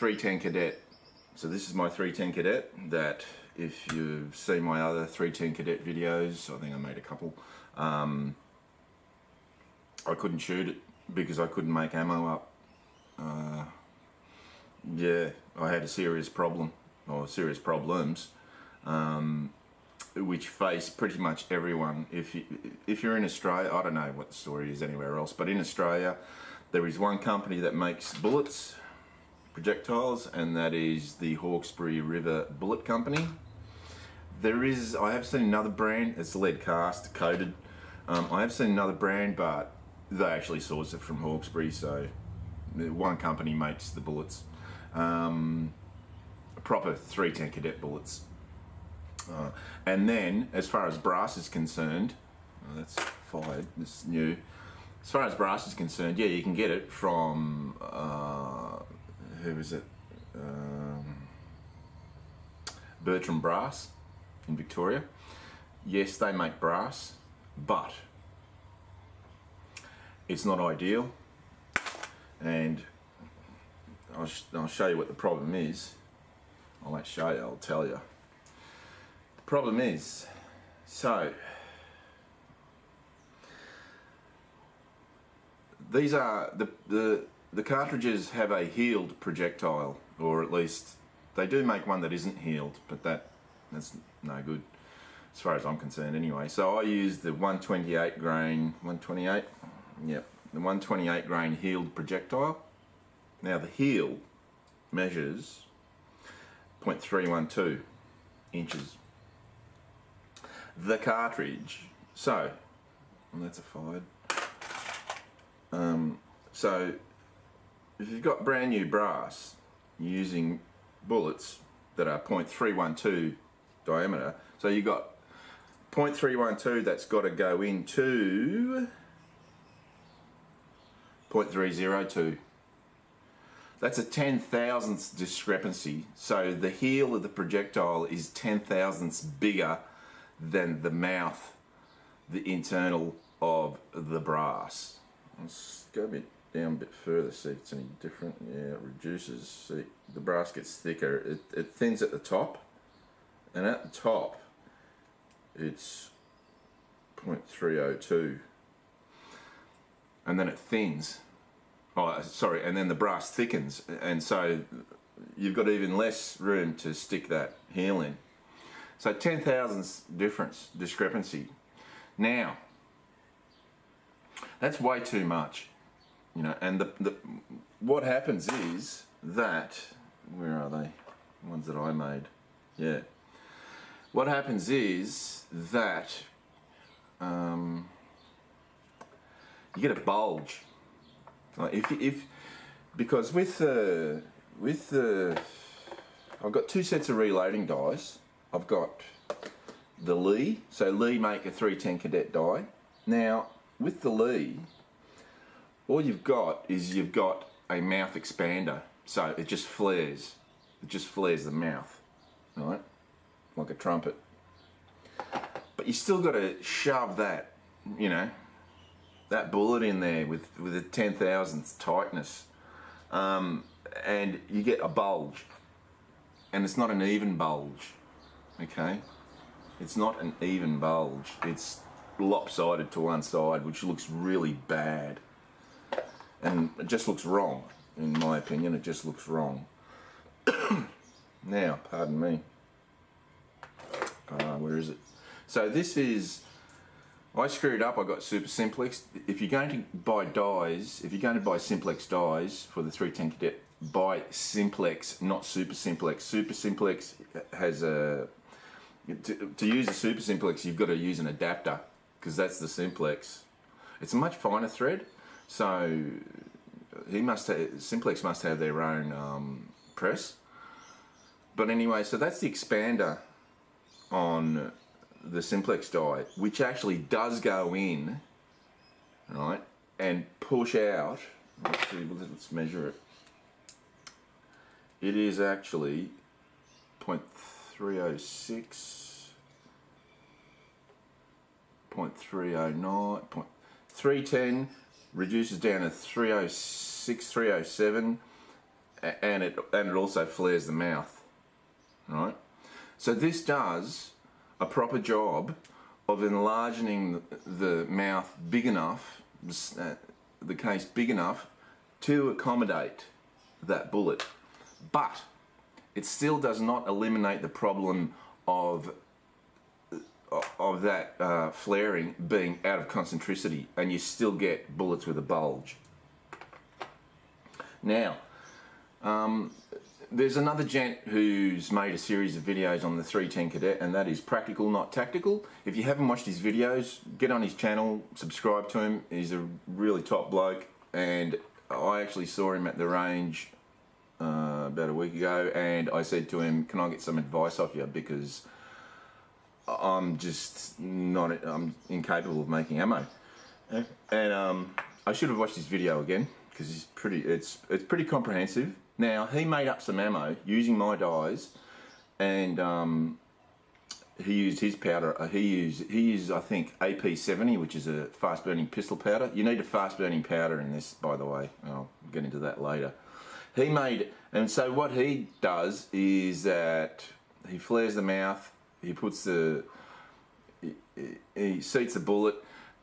310 Cadet. So this is my 310 Cadet that, if you've seen my other 310 Cadet videos, I think I made a couple, I couldn't shoot it because I couldn't make ammo up. Yeah, I had a serious problem, or serious problems, which face pretty much everyone. If you're in Australia, I don't know what the story is anywhere else, but in Australia there is one company that makes bullets, projectiles, and that is the Hawkesbury River Bullet Company. I have seen another brand, it's lead cast, coated. I have seen another brand, but they actually source it from Hawkesbury, so one company makes the bullets. Proper 310 Cadet bullets. And then, as far as brass is concerned, that's fired, this is new. As far as brass is concerned, yeah, you can get it from, who is it? Bertram Brass in Victoria. Yes, they make brass, but it's not ideal. And I'll show you what the problem is. I won't show you, I'll tell you. The problem is, so these are the cartridges have a healed projectile, or at least they do make one that isn't healed, but that's no good as far as I'm concerned anyway. So I use the 128 grain, 128, yep, the 128 grain healed projectile. Now the heel measures 0.312 inches. The cartridge, so, well, that's a fired. So if you've got brand new brass using bullets that are 0.312 diameter, so you've got 0.312 that's got to go into 0.302. That's a 10,000ths discrepancy. So the heel of the projectile is 10,000ths bigger than the mouth, the internal of the brass. Let's go down a bit further, see if it's any different. Yeah, it reduces. See, the brass gets thicker. It thins at the top, and at the top it's 0.302, and then it thins. Oh, sorry, and then the brass thickens, and so you've got even less room to stick that heel in. So 10,000ths discrepancy. Now, that's way too much, you know. And what happens is that, where are they? The ones that I made, yeah. What happens is that you get a bulge. Like because with the I've got two sets of reloading dies. I've got the Lee, so Lee make a 310 Cadet die. Now with the Lee, all you've got is you've got a mouth expander, so it just flares. It just flares the mouth, right, like a trumpet. But you still got to shove that, you know, that bullet in there with a 10,000th tightness, and you get a bulge, and it's not an even bulge, okay? It's not an even bulge. It's lopsided to one side, which looks really bad, and it just looks wrong. In my opinion, it just looks wrong. Now, pardon me. Where is it? So this is, I screwed up. I got Super Simplex. If you're going to buy dies, if you're going to buy Simplex dies for the 310 Cadet, buy Simplex, not Super Simplex. Super Simplex has a, to use a Super Simplex, you've got to use an adapter, because that's the Simplex. It's a much finer thread, so Simplex must have their own press. But anyway, so that's the expander on the Simplex die, which actually does go in, right, and push out. Let's see, let's measure it. It is actually 0.306, 0.309, 310 reduces down to 306, 307, and it also flares the mouth, right? So this does a proper job of enlarging the mouth big enough, the case big enough to accommodate that bullet, but it still does not eliminate the problem of that flaring being out of concentricity, and you still get bullets with a bulge. Now, there's another gent who's made a series of videos on the 310 Cadet, and that is Practical Not Tactical. If you haven't watched his videos, get on his channel, subscribe to him. He's a really top bloke, and I actually saw him at the range about a week ago, and I said to him, can I get some advice off you, because I'm just not, I'm incapable of making ammo. And I should have watched his video again, because it's pretty comprehensive. Now, he made up some ammo using my dies, and he used his powder. He used I think AP70, which is a fast burning pistol powder. You need a fast burning powder in this, by the way. I'll get into that later. He made, and so what he does is that he flares the mouth, he puts he seats the bullet,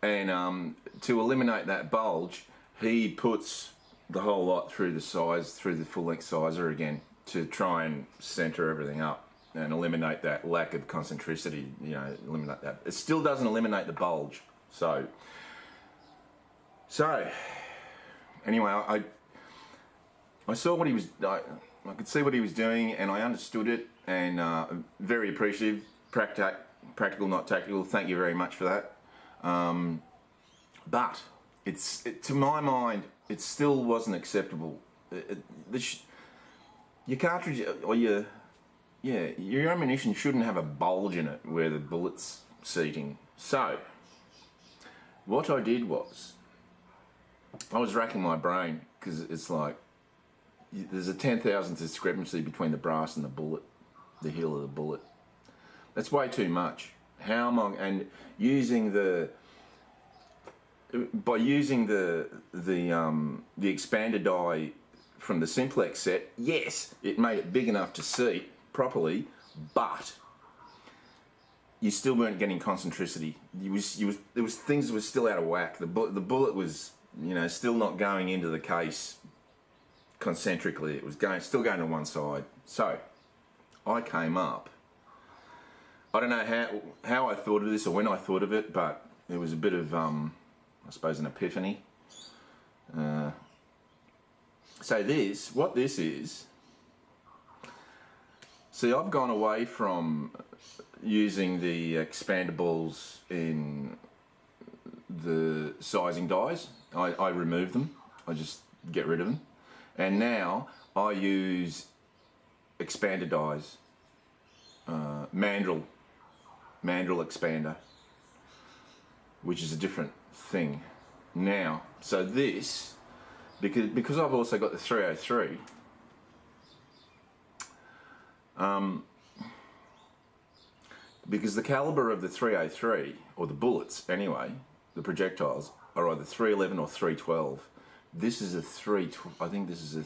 and to eliminate that bulge, he puts the whole lot through the full length sizer again, to try and center everything up and eliminate that lack of concentricity, you know, eliminate that. It still doesn't eliminate the bulge. So anyway, I saw what he was, I could see what he was doing, and I understood it, and very appreciative. Practical Not Tactical, thank you very much for that. But to my mind, it still wasn't acceptable. Your cartridge, or your ammunition shouldn't have a bulge in it where the bullet's seating. So what I did was, I was racking my brain, because it's like, there's a 10,000th discrepancy between the brass and the bullet, the heel of the bullet. That's way too much. How am I, and by using the expander die from the Simplex set, yes, it made it big enough to seat properly, but you still weren't getting concentricity. There was things that were still out of whack. The bullet was, you know, still not going into the case concentrically. It was still going to one side. So I came up, I don't know how I thought of this or when I thought of it, but it was a bit of I suppose an epiphany. So what this is, see, I've gone away from using the expandables in the sizing dies. I remove them, I just get rid of them. And now I use expander dies, mandrel expander, which is a different thing. Now, so this, because I've also got the 303, because the caliber of the 303, or the bullets anyway, the projectiles, are either 311 or 312. This is a I think this is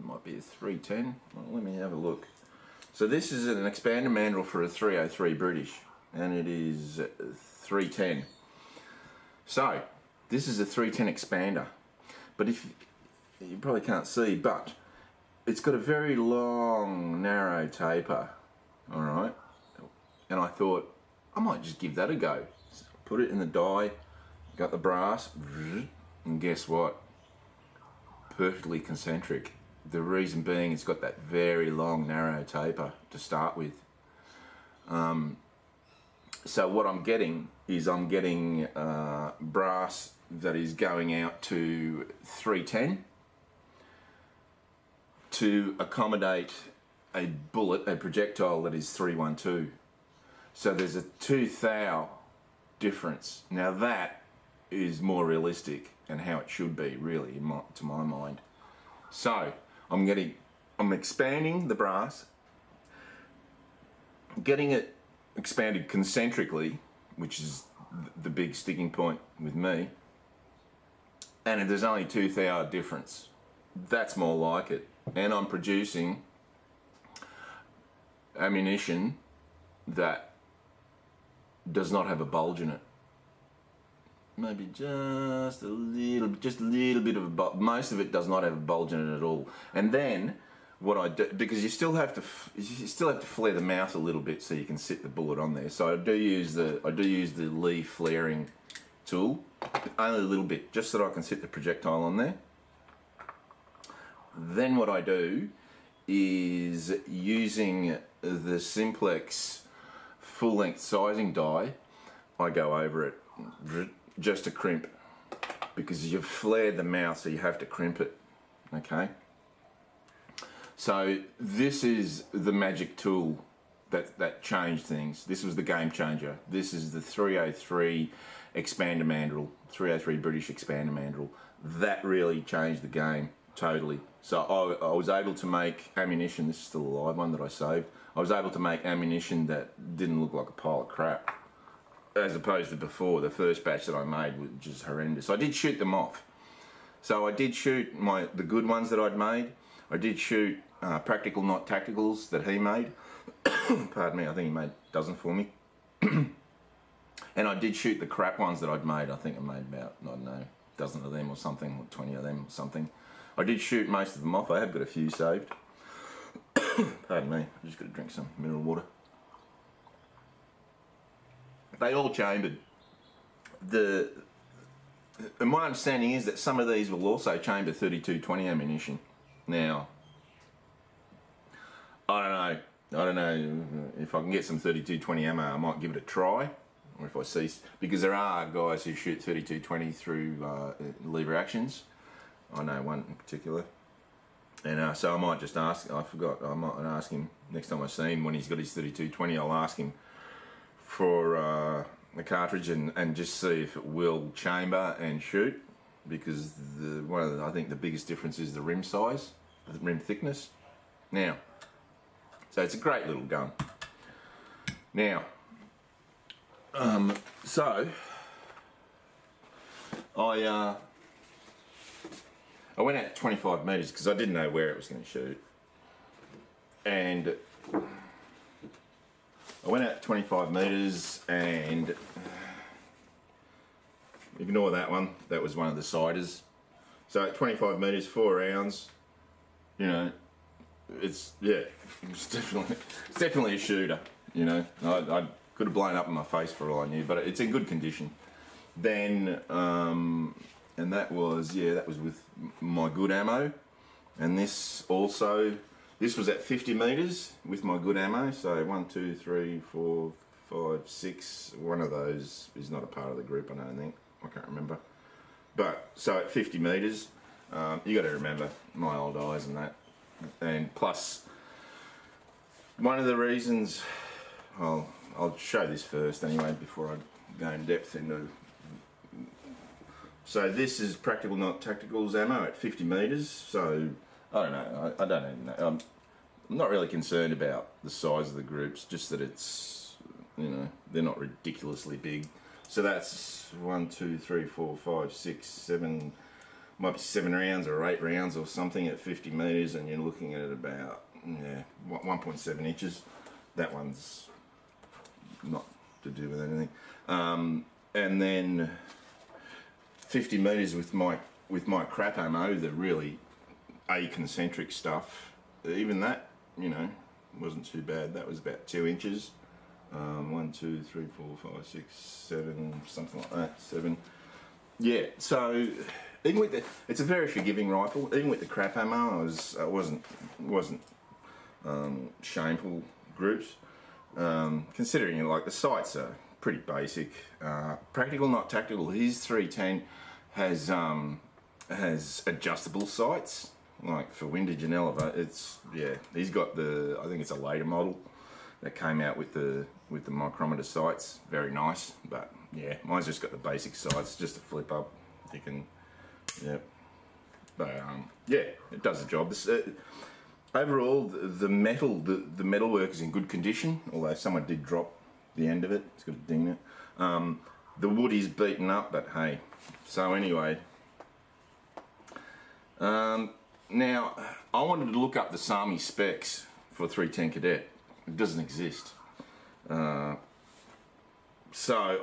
might be a 310. Well, let me have a look. So this is an expander mandrel for a 303 British, and it is 310. So this is a 310 expander, but if you probably can't see, but it's got a very long, narrow taper. All right, and I thought I might just give that a go. Put it in the die, got the brass, and guess what? Perfectly concentric. The reason being, it's got that very long, narrow taper to start with. So what I'm getting is brass that is going out to 310 to accommodate a bullet, a projectile that is 312. So there's a 2 thou difference. Now that is more realistic and how it should be, really, to my mind. So I'm expanding the brass, getting it expanded concentrically, which is the big sticking point with me, and there's only 2 thou difference. that's more like it. And I'm producing ammunition that does not have a bulge in it. Maybe just a little bit of a bulge. Most of it does not have a bulge in it at all. And then what I do, because you still have to flare the mouth a little bit so you can sit the bullet on there. So I do use the Lee flaring tool, only a little bit, just so that I can sit the projectile on there. Then what I do is, using the Simplex full-length sizing die, I go over it just to crimp, because you've flared the mouth, so you have to crimp it. Okay. So this is the magic tool that changed things. This was the game changer. This is the 303 expander mandrel, 303 British expander mandrel. That really changed the game totally. So I was able to make ammunition. This is still a live one that I saved. I was able to make ammunition that didn't look like a pile of crap, as opposed to before, the first batch that I made, which is horrendous. I did shoot them off. So I did shoot the good ones that I'd made. I did shoot practical, not tacticals, that he made. Pardon me, I think he made a dozen for me. And I did shoot the crap ones that I'd made. I think I made about, I don't know, a dozen of them or something, or 20 of them or something. I did shoot most of them off. I have got a few saved. Pardon me, I just got to drink some mineral water. They all chambered. And my understanding is that some of these will also chamber 32-20 ammunition. Now, I don't know if I can get some 32-20 ammo. I might give it a try, or if I see, because there are guys who shoot 32-20 through lever actions. I know one in particular, and so I might just ask. I forgot. I might ask him next time I see him when he's got his 32-20. I'll ask him for the cartridge and just see if it will chamber and shoot, because I think the biggest difference is the rim size, the rim thickness. Now, so it's a great little gun. Now, so I went out 25 metres because I didn't know where it was going to shoot, and I went out 25 metres, and ignore that one, that was one of the siders. So at 25 metres, 4 rounds, you know, it's definitely a shooter, you know. I could have blown up in my face for all I knew, but it's in good condition. Then, and that was with my good ammo, and this was at 50 metres with my good ammo. So 1, 2, 3, 4, 5, 6. One of those is not a part of the group, I don't think. I can't remember. But so at 50 metres, you got to remember my old eyes and that. And plus, one of the reasons, I'll show this first anyway before I go in depth into. So this is practical, not tacticals ammo at 50 metres. So I don't know. I don't even know. I'm not really concerned about the size of the groups, just that it's, you know, they're not ridiculously big. So that's 1, 2, 3, 4, 5, 6, 7, might be 7 rounds or 8 rounds or something at 50 metres, and you're looking at about 1.7 inches. That one's not to do with anything. And then 50 metres with my crap ammo, the really concentric stuff. Even that, you know, wasn't too bad. That was about 2 inches. 1, 2, 3, 4, 5, 6, 7, something like that. 7. Yeah. So even with it's a very forgiving rifle. Even with the crap ammo, I wasn't shameful groups. Considering like the sights are pretty basic. Practical, not tactical. His 310 has adjustable sights, like for windage and elevator. He's got I think it's a later model that came out with the micrometer sights. Very nice, but yeah, mine's just got the basic sights, just a flip up. You can, yeah, but yeah, it does the job. Overall, the metalwork is in good condition, although someone did drop the end of it. It's got a ding in it. The wood is beaten up, but hey. So anyway, Now, I wanted to look up the Army specs for 310 Cadet. It doesn't exist. So,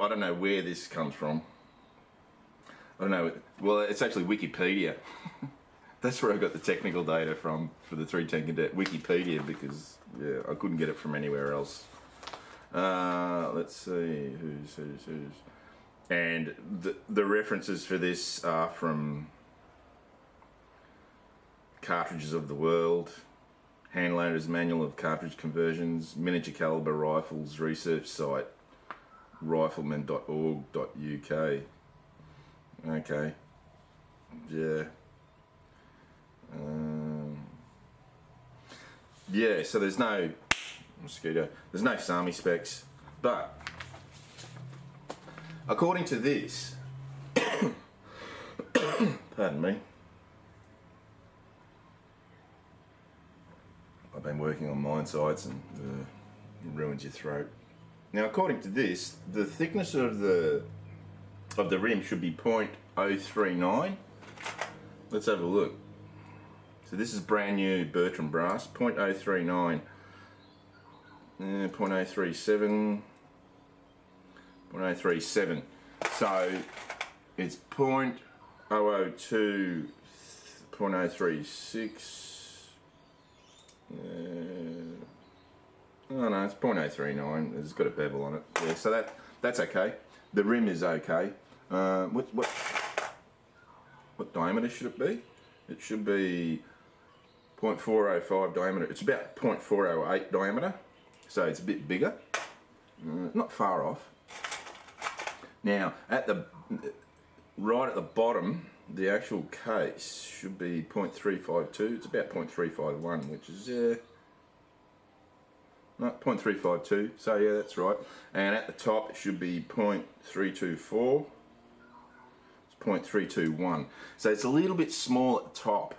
I don't know where this comes from. I don't know. Well, it's actually Wikipedia. That's where I got the technical data from for the 310 Cadet. Wikipedia, because, yeah, I couldn't get it from anywhere else. Let's see. Who's. And the references for this are from Cartridges of the World, Handloader's Manual of Cartridge Conversions, Miniature Caliber Rifles Research Site, rifleman.org.uk. Okay. Yeah. Yeah, so there's no mosquito. There's no SARMI specs, but according to this, pardon me, I've been working on mine sights and it ruins your throat. Now, according to this, the thickness of the rim should be 0.039. Let's have a look. So this is brand new Bertram brass, 0.039, 0.037, 0.037. So it's 0.002, 0.036. Oh no, it's 0.039. It's got a bevel on it. Yeah, so that's okay. The rim is okay. What diameter should it be? It should be 0.405 diameter. It's about 0.408 diameter, so it's a bit bigger. Not far off. Now, right at the bottom, the actual case should be 0.352. It's about 0.351, which is no, 0.352. So yeah, that's right. And at the top, it should be 0.324. It's 0.321. So it's a little bit small at the top.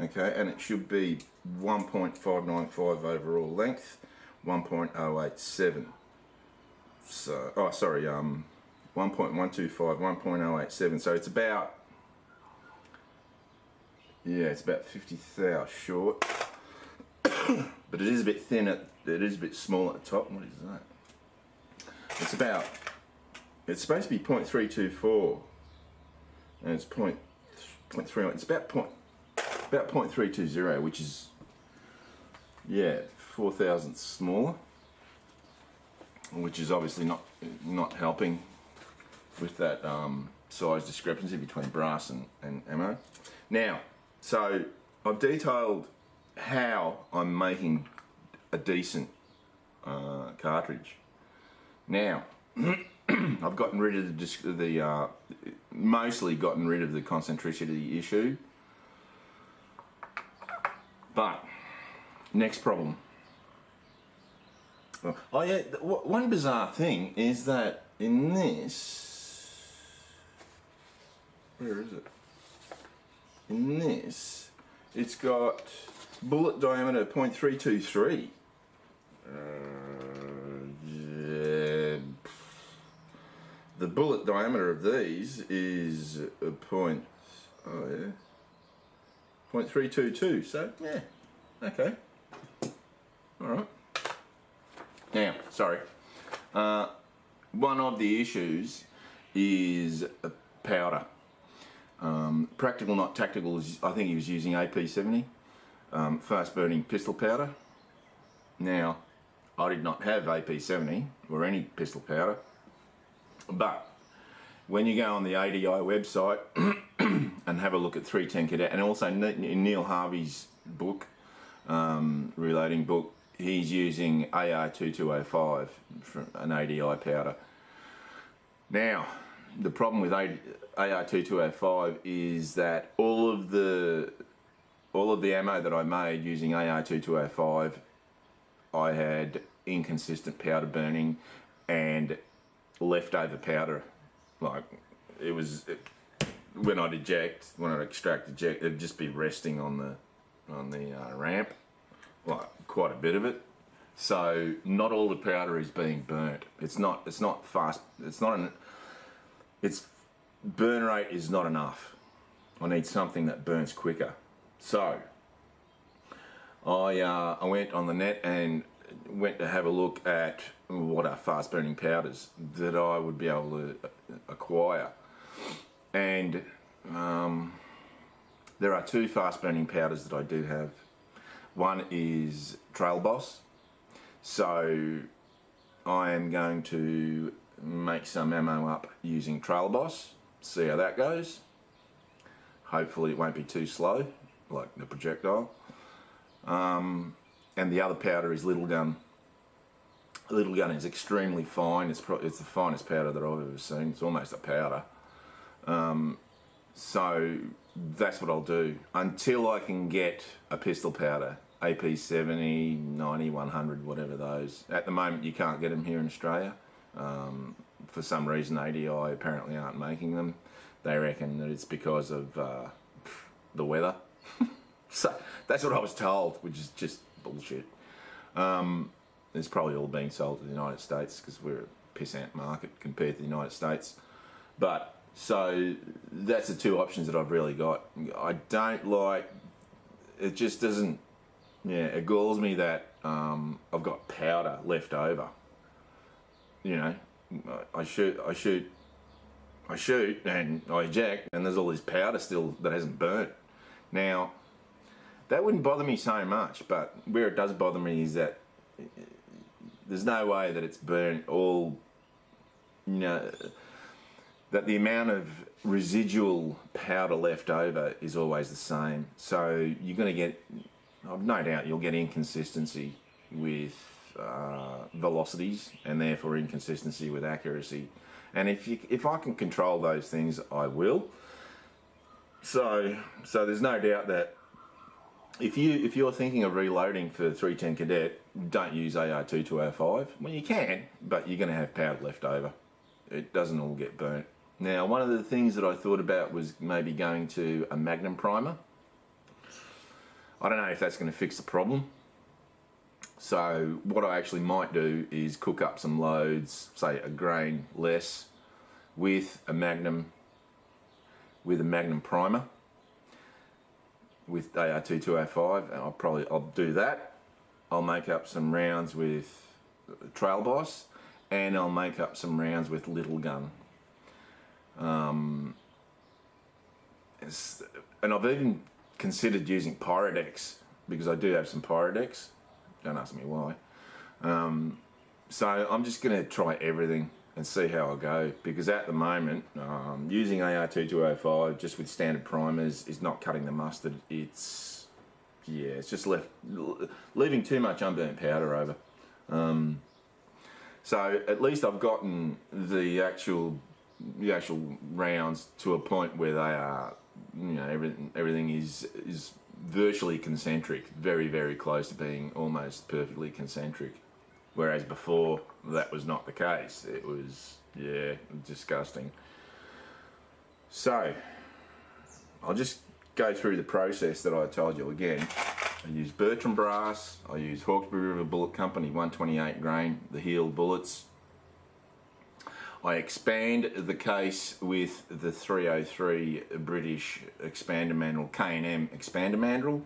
Okay, and it should be 1.595 overall length, 1.087. So, oh sorry, 1.125, 1.087. So it's about, yeah, it's about 50 thou short. But it is a bit thin it is a bit small at the top. What is that? It's supposed to be 0.324, and it's 0.3. It's about 0.320, which is, yeah, 4,000 smaller, which is obviously not helping with that size discrepancy between brass and ammo. Now, so I've detailed how I'm making a decent cartridge. Now, I've gotten rid of mostly gotten rid of the concentricity issue. But, next problem. Oh yeah, one bizarre thing is that in this, where is it? In this, it's got bullet diameter 0.323. Yeah. The bullet diameter of these is a point, oh yeah, 0.322, so yeah, okay, alright. Now, sorry, one of the issues is powder. Practical Not Tactical, I think he was using AP70, fast burning pistol powder. Now, I did not have AP70 or any pistol powder, but when you go on the ADI website and have a look at 310 Cadet, and also in Neil Harvey's book, Reloading book, he's using AR2205 for an ADI powder. Now, the problem with AR2205 is that all of the ammo that I made using AR2205, I had inconsistent powder burning and leftover powder. Like, when I'd extract, it'd just be resting on the ramp, like quite a bit of it. So not all the powder is being burnt. It's not fast. Its burn rate is not enough. I need something that burns quicker. So I went on the net and went to have a look at what are fast burning powders that I would be able to acquire, and there are two fast burning powders that I do have. One is Trail Boss, so I am going to make some ammo up using Trail Boss, see how that goes. Hopefully it won't be too slow like the projectile. And the other powder is Little Gun. Little Gun is extremely fine. It's the finest powder that I've ever seen. It's almost a powder. So that's what I'll do until I can get a pistol powder, AP 70, 90, 100, whatever those. At the moment you can't get them here in Australia. For some reason ADI apparently aren't making them. They reckon that it's because of the weather. So that's what I was told, which is just bullshit. It's probably all being sold to the United States because we're a pissant market compared to the United States. But so that's the two options that I've really got. I don't like, it just doesn't, yeah, it galls me that I've got powder left over. You know, I shoot and I eject and there's all this powder still that hasn't burnt. Now, that wouldn't bother me so much, but where it does bother me is that there's no way that it's burnt all, you know, that the amount of residual powder left over is always the same. So you're going to get, I've no doubt you'll get inconsistency with velocities and therefore inconsistency with accuracy. And if I can control those things, I will. So there's no doubt that if you're thinking of reloading for 310 Cadet, don't use AR-2205. Well, you can, but you're going to have powder left over. It doesn't all get burnt. Now, one of the things that I thought about was maybe going to a Magnum primer. I don't know if that's going to fix the problem. So what I actually might do is cook up some loads, say a grain less, with a Magnum primer with AR-2205, and I'll do that. I'll make up some rounds with Trail Boss, and I'll make up some rounds with Little Gun. And I've even considered using Pyrodex because I do have some Pyrodex. Don't ask me why. So I'm just going to try everything and see how I go, because at the moment using AR-2205 just with standard primers is not cutting the mustard. It's just leaving too much unburnt powder over. So at least I've gotten the actual rounds to a point where they are, you know, everything is virtually concentric, very, very close to being almost perfectly concentric. Whereas before, that was not the case. It was, yeah, disgusting. So, I'll just go through the process that I told you again. I use Bertrand brass, I use Hawkesbury River Bullet Company 128 grain, the heeled bullets. I expand the case with the 303 British expander mandrel, K&M expander mandrel.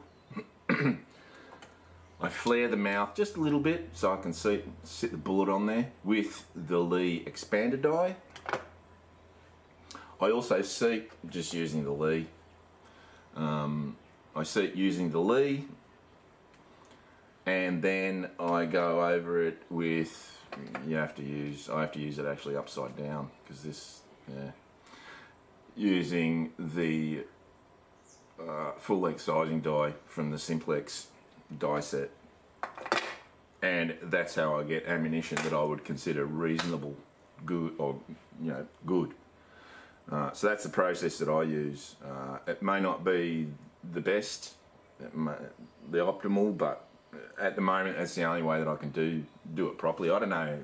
I flare the mouth just a little bit so I can sit the bullet on there with the Lee expander die. I also seat just using the Lee. I seat using the Lee, and then I go over it with, I have to use it actually upside down because this, yeah, using the full length sizing die from the Simplex die set, and that's how I get ammunition that I would consider reasonable, good, or good. So that's the process that I use. It may not be the best, the optimal, but at the moment that's the only way that I can do it properly. I don't know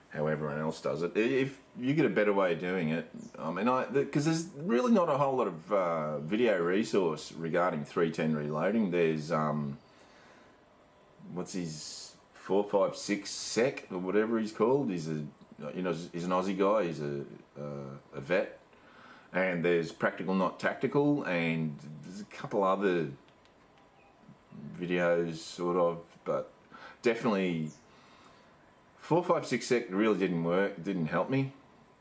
how everyone else does it. If you get a better way of doing it, I mean, because there's really not a whole lot of video resource regarding 310 reloading. There's what's his 456 Sec or whatever he's called. He's an Aussie guy. He's a vet, and there's practical not tactical, and there's a couple other videos sort of, but definitely 4, 5, 6 sec really didn't work, didn't help me.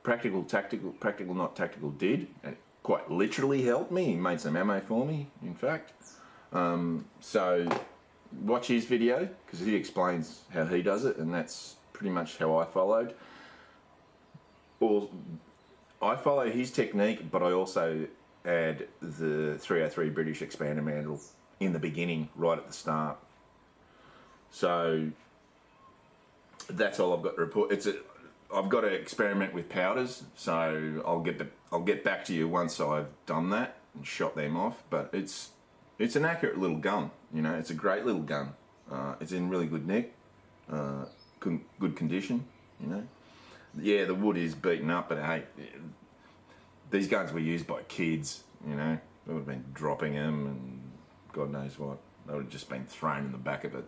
Practical not tactical did, and it quite literally helped me. He made some ammo for me, in fact. So watch his video, because he explains how he does it, and that's pretty much how I followed. Or I follow his technique, but I also add the 303 British expander mandrel in the beginning, right at the start. So that's all I've got to report. I've got to experiment with powders, so I'll get back to you once I've done that and shot them off. But it's an accurate little gun, you know. It's a great little gun. It's in really good nick, good condition, you know. Yeah, the wood is beaten up, but hey, these guns were used by kids, you know. They would have been dropping them and God knows what. They would have just been thrown in the back of a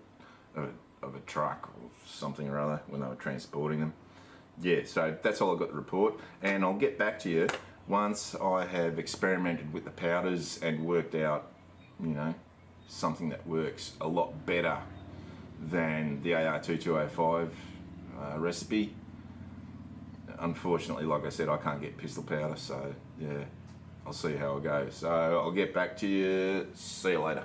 truck or something or other when they were transporting them. Yeah, so that's all I've got to report, and I'll get back to you once I have experimented with the powders and worked out, you know, something that works a lot better than the AR2205 recipe. Unfortunately, like I said, I can't get pistol powder, so yeah, I'll see how it goes. So I'll get back to you. See you later.